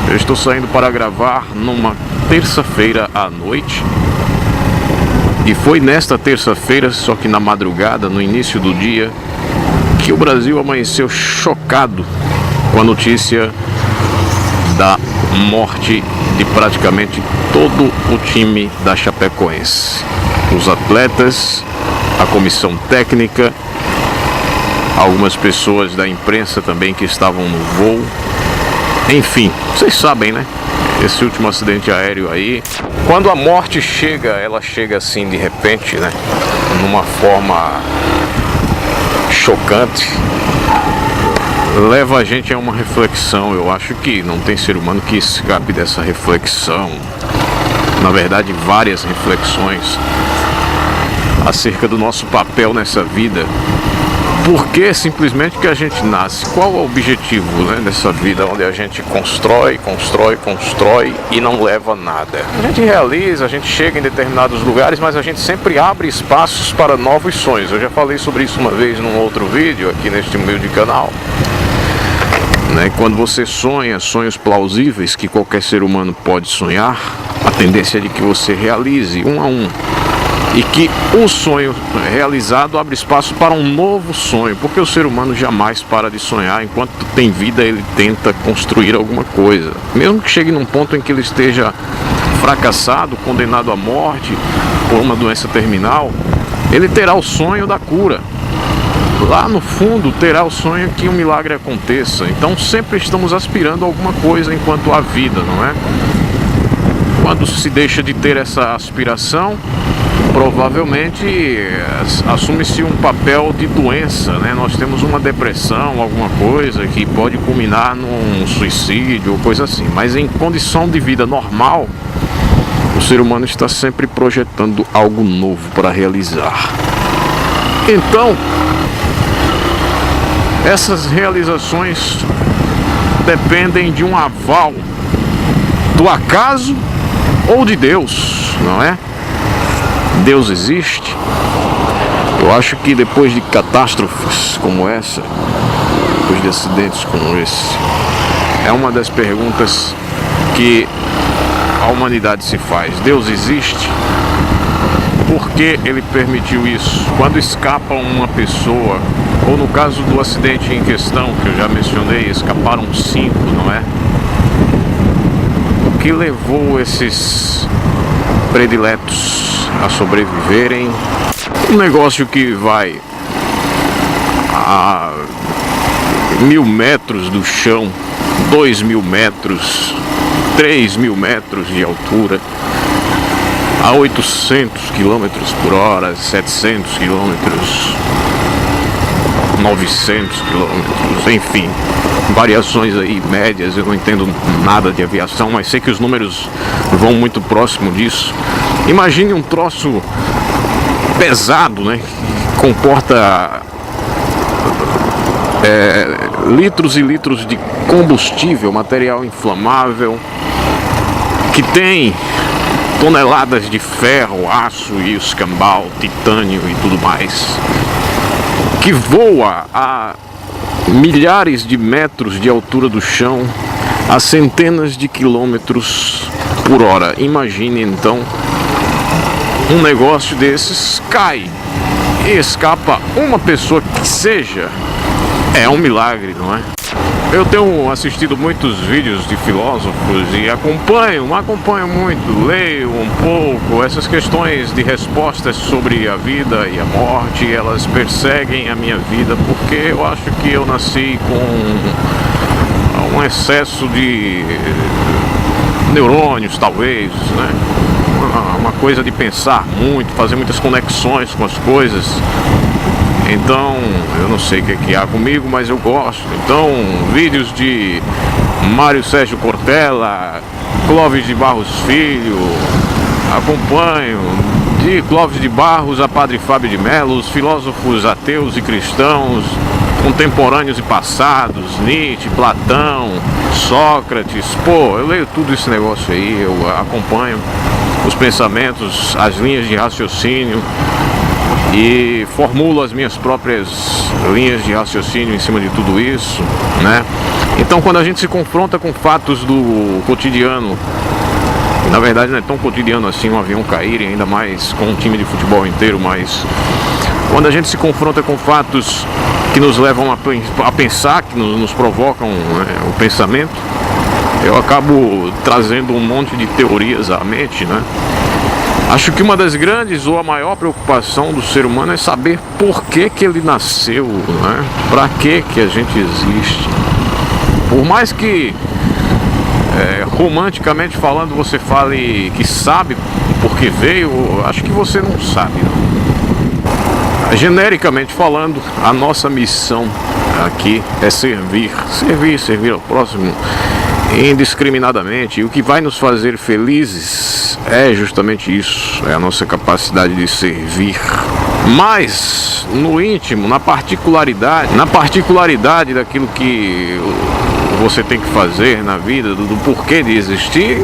Eu estou saindo para gravar numa terça-feira à noite. E foi nesta terça-feira, só que na madrugada, no início do dia, que o Brasil amanheceu chocado com a notícia da morte de praticamente todo o time da Chapecoense. Os atletas, a comissão técnica, algumas pessoas da imprensa também que estavam no voo. Enfim, vocês sabem, né? Esse último acidente aéreo aí, quando a morte chega, ela chega assim de repente, né? Numa forma chocante, leva a gente a uma reflexão. Eu acho que não tem ser humano que escape dessa reflexão. Na verdade, várias reflexões acerca do nosso papel nessa vida. Por que simplesmente que a gente nasce? Qual é o objetivo, né, dessa vida onde a gente constrói e não leva nada? A gente realiza, a gente chega em determinados lugares, mas a gente sempre abre espaços para novos sonhos. Eu já falei sobre isso uma vez num outro vídeo aqui neste humilde canal. Quando você sonha sonhos plausíveis que qualquer ser humano pode sonhar, a tendência é de que você realize um a um. E que o sonho realizado abre espaço para um novo sonho, porque o ser humano jamais para de sonhar. Enquanto tem vida, ele tenta construir alguma coisa. Mesmo que chegue num ponto em que ele esteja fracassado, condenado à morte por uma doença terminal, ele terá o sonho da cura. Lá no fundo terá o sonho que um milagre aconteça. Então sempre estamos aspirando a alguma coisa enquanto há vida, não é? Quando se deixa de ter essa aspiração, provavelmente assume-se um papel de doença, né? Nós temos uma depressão, alguma coisa que pode culminar num suicídio ou coisa assim. Mas em condição de vida normal, o ser humano está sempre projetando algo novo para realizar. Então, essas realizações dependem de um aval do acaso ou de Deus, não é? Deus existe? Eu acho que depois de catástrofes como essa, depois de acidentes como esse, é uma das perguntas que a humanidade se faz. Deus existe? Por que ele permitiu isso? Quando escapa uma pessoa, ou no caso do acidente em questão, que eu já mencionei, escaparam 5, não é? O que levou esses prediletos a sobreviverem? Um negócio que vai a 1000 metros do chão, 2000 metros, 3000 metros de altura, a 800 km por hora, 700 km, 900 km, enfim, variações aí médias. Eu não entendo nada de aviação, mas sei que os números vão muito próximo disso. Imagine um troço pesado, né? Comporta litros e litros de combustível, material inflamável, que tem toneladas de ferro, aço e escambau, titânio e tudo mais, que voa a milhares de metros de altura do chão, a centenas de quilômetros por hora. Imagine então, um negócio desses cai e escapa uma pessoa que seja. É um milagre, não é? Eu tenho assistido muitos vídeos de filósofos e acompanho muito, leio um pouco. Essas questões de respostas sobre a vida e a morte, elas perseguem a minha vida, porque eu acho que eu nasci com um excesso de neurônios, talvez, né? Uma coisa de pensar muito, fazer muitas conexões com as coisas. Então, eu não sei o que há comigo, mas eu gosto. Então, vídeos de Mário Sérgio Cortella, Clóvis de Barros Filho, acompanho. De Clóvis de Barros a Padre Fábio de Mello, os filósofos ateus e cristãos, contemporâneos e passados, Nietzsche, Platão, Sócrates. Pô, eu leio tudo esse negócio aí, eu acompanho os pensamentos, as linhas de raciocínio, e formulo as minhas próprias linhas de raciocínio em cima de tudo isso, né? Então, quando a gente se confronta com fatos do cotidiano, na verdade não é tão cotidiano assim um avião cair, ainda mais com um time de futebol inteiro, mas quando a gente se confronta com fatos que nos levam a pensar, que nos provocam, né, o pensamento, eu acabo trazendo um monte de teorias à mente, né? Acho que uma das grandes ou a maior preocupação do ser humano é saber por que ele nasceu, né? Para que a gente existe. Por mais que romanticamente falando você fale que sabe por que veio, acho que você não sabe, não. Genericamente falando, a nossa missão aqui é servir ao próximo indiscriminadamente. E o que vai nos fazer felizes é justamente isso, é a nossa capacidade de servir. Mas no íntimo, na particularidade daquilo que você tem que fazer na vida, do porquê de existir,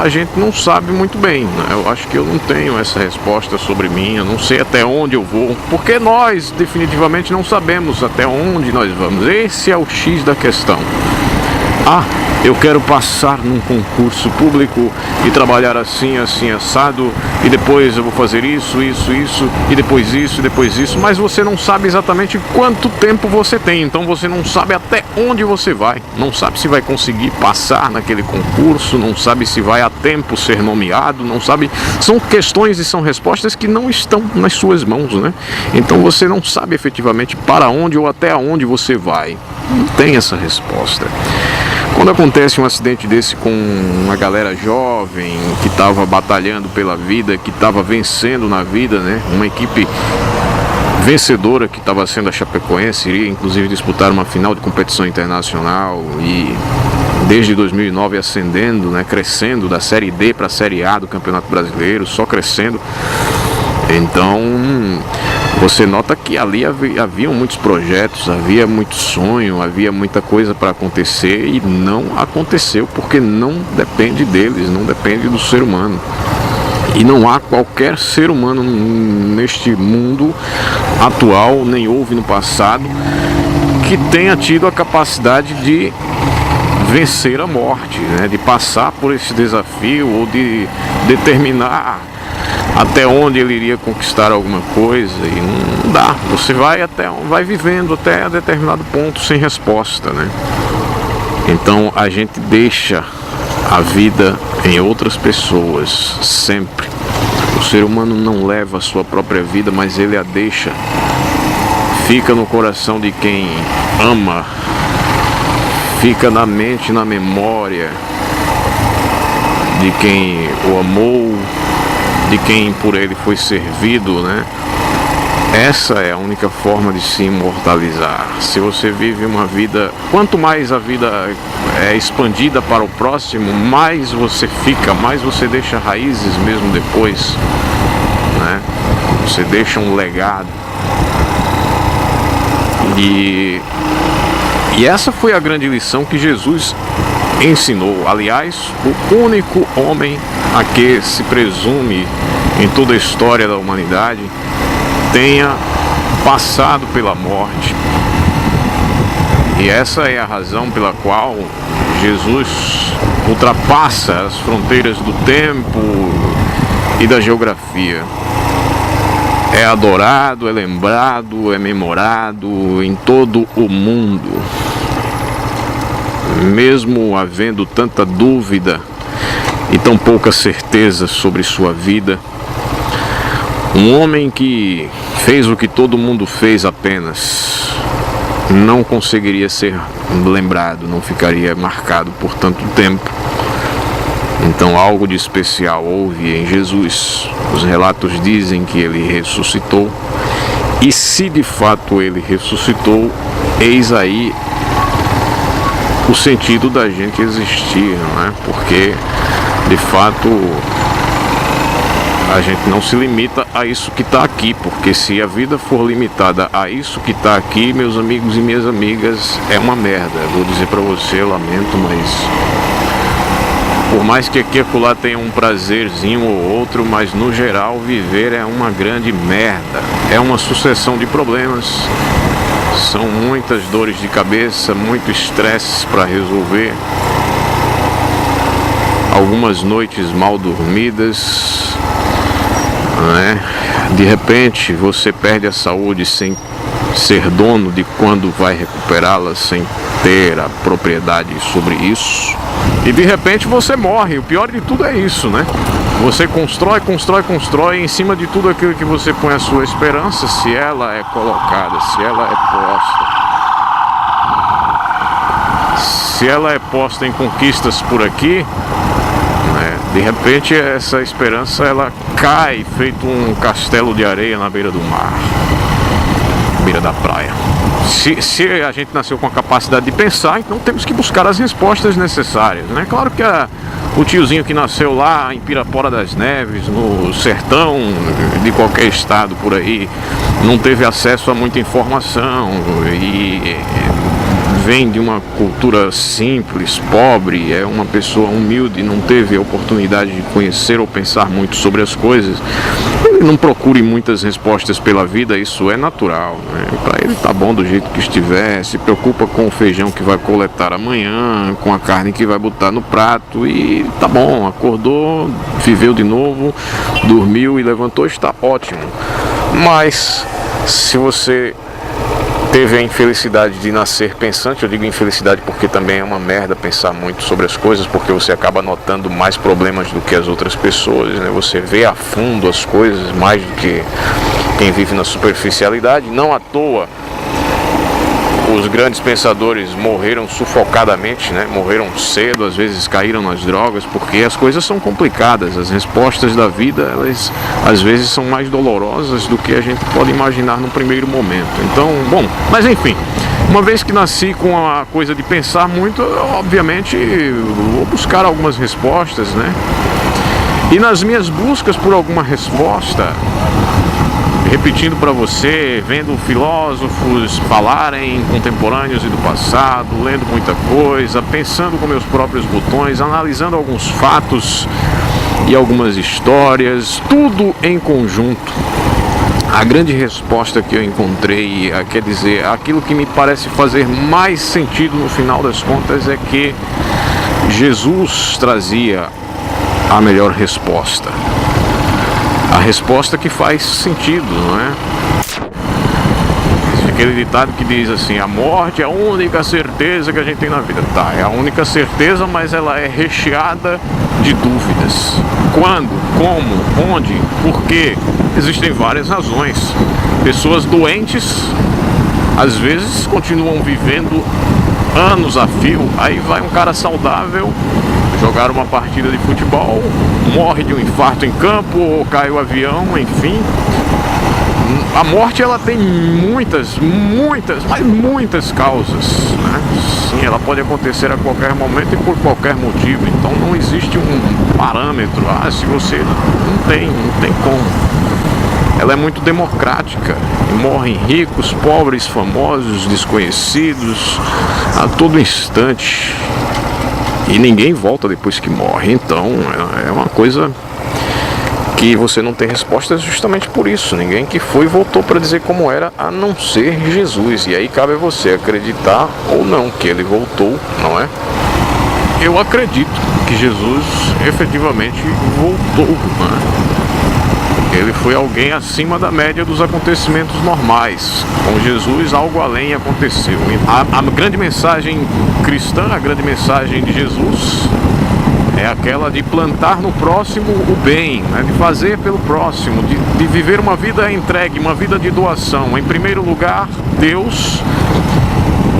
a gente não sabe muito bem, né? Eu acho que eu não tenho essa resposta sobre mim, eu não sei até onde eu vou, porque nós definitivamente não sabemos até onde nós vamos. Esse é o X da questão. Eu quero passar num concurso público e trabalhar assim, assim, assado, e depois eu vou fazer isso, e depois isso, mas você não sabe exatamente quanto tempo você tem, então você não sabe até onde você vai, não sabe se vai conseguir passar naquele concurso, não sabe se vai a tempo ser nomeado, não sabe, são questões e são respostas que não estão nas suas mãos, né? Então você não sabe efetivamente para onde ou até onde você vai, não tem essa resposta. Quando acontece um acidente desse com uma galera jovem que estava batalhando pela vida, que estava vencendo na vida, né? Uma equipe vencedora que estava sendo a Chapecoense, iria inclusive disputar uma final de competição internacional e desde 2009 ascendendo, né? Crescendo da Série D para a Série A do Campeonato Brasileiro, só crescendo. Então você nota que ali haviam muitos projetos, havia muito sonho, havia muita coisa para acontecer e não aconteceu porque não depende deles, não depende do ser humano. E não há qualquer ser humano neste mundo atual, nem houve no passado, que tenha tido a capacidade de vencer a morte, né? De passar por esse desafio ou de determinar até onde ele iria conquistar alguma coisa, e não dá. Você vai vivendo até determinado ponto sem resposta, né? Então a gente deixa a vida em outras pessoas sempre. O ser humano não leva a sua própria vida, mas ele a deixa. Fica no coração de quem ama, fica na mente, na memória de quem o amou, de quem por ele foi servido, né? Essa é a única forma de se imortalizar. Se você vive uma vida, quanto mais a vida é expandida para o próximo, mais você fica, mais você deixa raízes mesmo depois, né? Você deixa um legado. E essa foi a grande lição que Jesus ensinou. Aliás, o único homem a que se presume em toda a história da humanidade tenha passado pela morte. E essa é a razão pela qual Jesus ultrapassa as fronteiras do tempo e da geografia. É adorado, é lembrado, é memorado em todo o mundo. Mesmo havendo tanta dúvida e tão pouca certeza sobre sua vida, um homem que fez o que todo mundo fez apenas não conseguiria ser lembrado, não ficaria marcado por tanto tempo. Então algo de especial houve em Jesus. Os relatos dizem que ele ressuscitou, e se de fato ele ressuscitou, eis aí o sentido da gente existir, não é? Porque de fato a gente não se limita a isso que está aqui, porque se a vida for limitada a isso que está aqui, meus amigos e minhas amigas, é uma merda. Vou dizer para você, lamento, mas por mais que aqui e acolá tenha um prazerzinho ou outro, mas no geral viver é uma grande merda. É uma sucessão de problemas, São muitas dores de cabeça, muito estresse para resolver, algumas noites mal dormidas, né? De repente você perde a saúde sem ser dono de quando vai recuperá-la, sem ter a propriedade sobre isso, e de repente você morre. O pior de tudo é isso, né? Você constrói em cima de tudo aquilo que você põe a sua esperança, se ela é colocada, se ela é posta. Se ela é posta em conquistas por aqui, né, de repente essa esperança ela cai feito um castelo de areia na beira do mar, beira da praia. Se a gente nasceu com a capacidade de pensar, então temos que buscar as respostas necessárias, né? Claro que o tiozinho que nasceu lá em Pirapora das Neves, no sertão de qualquer estado por aí, não teve acesso a muita informação e vem de uma cultura simples, pobre, é uma pessoa humilde, não teve a oportunidade de conhecer ou pensar muito sobre as coisas. Ele não procure muitas respostas pela vida, isso é natural, né? Para ele tá bom do jeito que estiver, se preocupa com o feijão que vai coletar amanhã, com a carne que vai botar no prato e tá bom, acordou, viveu de novo, dormiu e levantou, está ótimo. Mas se você teve a infelicidade de nascer pensante, eu digo infelicidade porque também é uma merda pensar muito sobre as coisas, porque você acaba notando mais problemas do que as outras pessoas, né? Você vê a fundo as coisas mais do que quem vive na superficialidade. Não à toa os grandes pensadores morreram sufocadamente, né? Morreram cedo, às vezes caíram nas drogas, porque as coisas são complicadas. As respostas da vida, elas às vezes são mais dolorosas do que a gente pode imaginar no primeiro momento. Então, bom, mas enfim, uma vez que nasci com a coisa de pensar muito, eu, obviamente vou buscar algumas respostas, né? E nas minhas buscas por alguma resposta, repetindo para você, vendo filósofos falarem, contemporâneos e do passado, lendo muita coisa, pensando com meus próprios botões, analisando alguns fatos e algumas histórias, tudo em conjunto. A grande resposta que eu encontrei, quer dizer, aquilo que me parece fazer mais sentido no final das contas é que Jesus trazia a melhor resposta. A resposta que faz sentido, não é? Aquele ditado que diz assim: a morte é a única certeza que a gente tem na vida. Tá, é a única certeza, mas ela é recheada de dúvidas. Quando, como, onde, por quê? Existem várias razões. Pessoas doentes às vezes continuam vivendo anos a fio. Aí vai um cara saudável jogar uma partida de futebol, morre de um infarto em campo, ou cai o avião, enfim. A morte, ela tem muitas causas, né? Sim, ela pode acontecer a qualquer momento e por qualquer motivo. Então não existe um parâmetro. Se você não tem como. Ela é muito democrática. Morrem ricos, pobres, famosos, desconhecidos a todo instante. E ninguém volta depois que morre. Então é uma coisa que você não tem respostas justamente por isso. Ninguém que foi voltou para dizer como era, a não ser Jesus. E aí cabe a você acreditar ou não que ele voltou, não é? Eu acredito que Jesus efetivamente voltou, né? Ele foi alguém acima da média dos acontecimentos normais. Com Jesus, algo além aconteceu. A grande mensagem cristã, a grande mensagem de Jesus é aquela de plantar no próximo o bem, né? De fazer pelo próximo, de viver uma vida entregue, uma vida de doação. Em primeiro lugar, Deus,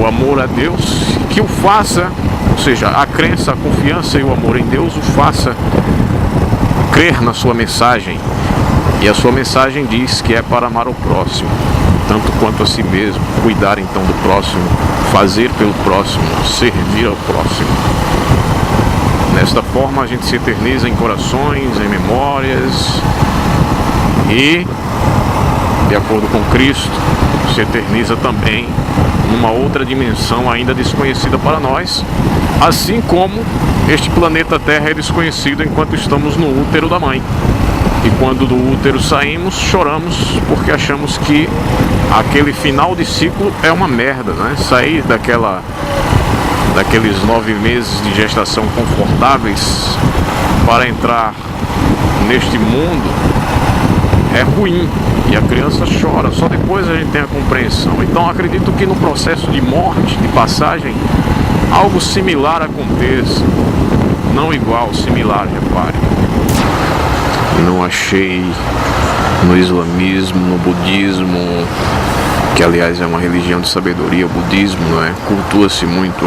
o amor a Deus, que o faça, ou seja, a crença, a confiança e o amor em Deus o faça crer na sua mensagem. E a sua mensagem diz que é para amar o próximo, tanto quanto a si mesmo, cuidar então do próximo, fazer pelo próximo, servir ao próximo. Desta forma a gente se eterniza em corações, em memórias e, de acordo com Cristo, se eterniza também numa outra dimensão ainda desconhecida para nós, assim como este planeta Terra é desconhecido enquanto estamos no útero da mãe. E quando do útero saímos, choramos porque achamos que aquele final de ciclo é uma merda, né? Sair daqueles 9 meses de gestação confortáveis para entrar neste mundo é ruim, e a criança chora, só depois a gente tem a compreensão. Então acredito que no processo de morte, de passagem, algo similar aconteça, não igual, similar, repare. Não achei no islamismo, no budismo, que aliás é uma religião de sabedoria, o budismo, não é? Cultua-se muito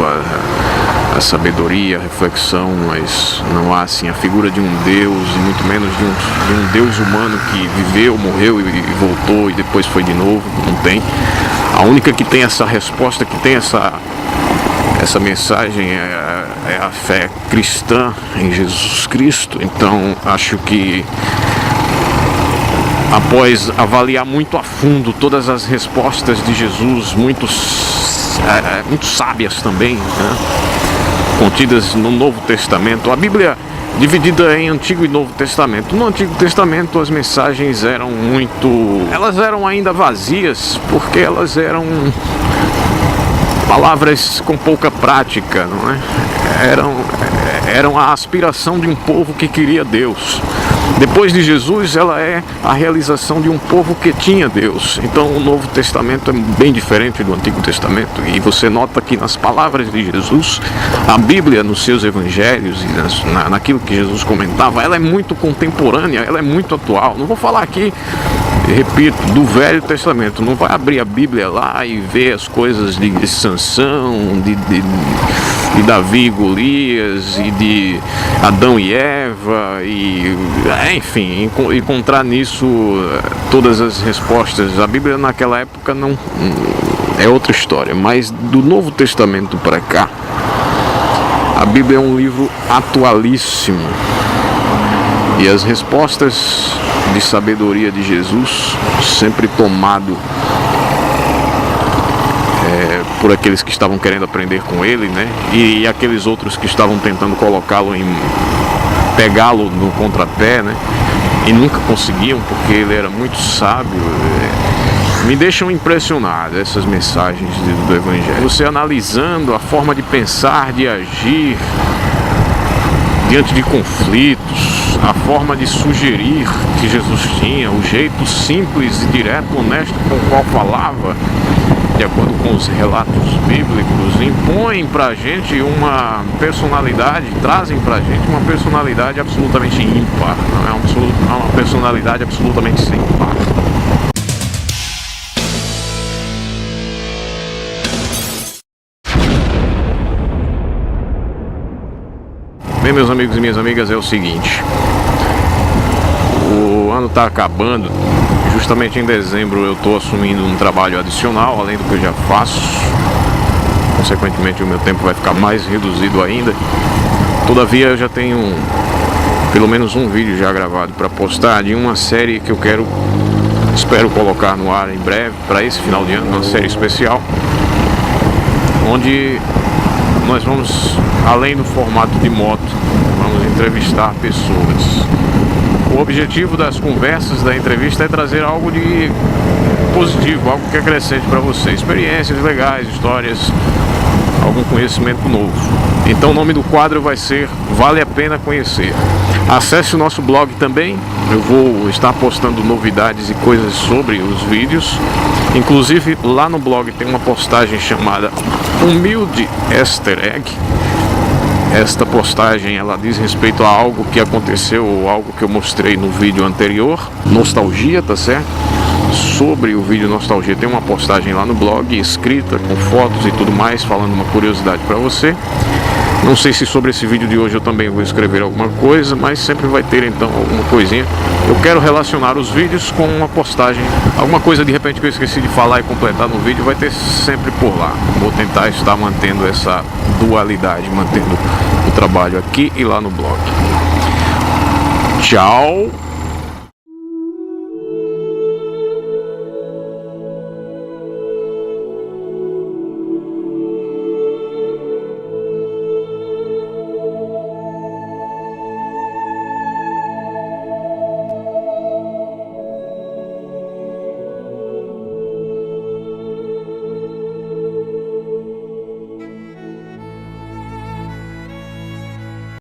a sabedoria, a reflexão, mas não há assim a figura de um Deus, e muito menos de um Deus humano que viveu, morreu e voltou e depois foi de novo. Não tem. A única que tem essa resposta, que tem essa mensagem é a fé cristã em Jesus Cristo. Então acho que após avaliar muito a fundo todas as respostas de Jesus, muito sábias também, né, contidas no Novo Testamento, a Bíblia dividida em Antigo e Novo Testamento. No Antigo Testamento as mensagens eram elas eram ainda vazias, porque elas eram palavras com pouca prática, não é? Eram a aspiração de um povo que queria Deus. Depois de Jesus, ela é a realização de um povo que tinha Deus. Então o Novo Testamento é bem diferente do Antigo Testamento, e você nota que nas palavras de Jesus, a Bíblia nos seus evangelhos e naquilo que Jesus comentava, ela é muito contemporânea, ela é muito atual. Não vou falar aqui, repito, do Velho Testamento. Não vai abrir a Bíblia lá e ver as coisas de Sansão, de Davi e Golias, e de Adão e Eva, e enfim, encontrar nisso todas as respostas. A Bíblia naquela época não é outra história, mas do Novo Testamento para cá, a Bíblia é um livro atualíssimo, e as respostas de sabedoria de Jesus, sempre tomado por aqueles que estavam querendo aprender com ele, né? E aqueles outros que estavam tentando pegá-lo no contrapé, né? E nunca conseguiam, porque ele era muito sábio. Me deixam impressionado essas mensagens do Evangelho. Você analisando a forma de pensar, de agir diante de conflitos, a forma de sugerir que Jesus tinha, o jeito simples e direto, honesto com o qual falava, de acordo com os relatos bíblicos, impõem pra gente uma personalidade, trazem pra gente uma personalidade absolutamente ímpar, não é uma personalidade absolutamente sem par. Bem, meus amigos e minhas amigas, é o seguinte: o ano está acabando. Justamente em dezembro eu estou assumindo um trabalho adicional, além do que eu já faço. Consequentemente o meu tempo vai ficar mais reduzido ainda. Todavia eu já tenho pelo menos um vídeo já gravado para postar de uma série que eu espero colocar no ar em breve, para esse final de ano, uma série especial, onde nós vamos, além do formato de moto, vamos entrevistar pessoas. O objetivo das conversas, da entrevista, é trazer algo de positivo, algo que acrescente para você, experiências legais, histórias, algum conhecimento novo. Então o nome do quadro vai ser Vale a Pena Conhecer. Acesse o nosso blog também, eu vou estar postando novidades e coisas sobre os vídeos. Inclusive lá no blog tem uma postagem chamada Humilde Easter Egg. Esta postagem, ela diz respeito a algo que aconteceu, ou algo que eu mostrei no vídeo anterior, Nostalgia, tá certo? Sobre o vídeo Nostalgia tem uma postagem lá no blog, escrita, com fotos e tudo mais, falando uma curiosidade para você. Não sei se sobre esse vídeo de hoje eu também vou escrever alguma coisa, mas sempre vai ter então alguma coisinha. Eu quero relacionar os vídeos com uma postagem, alguma coisa de repente que eu esqueci de falar e completar no vídeo, vai ter sempre por lá. Vou tentar estar mantendo essa dualidade, mantendo o trabalho aqui e lá no blog. Tchau!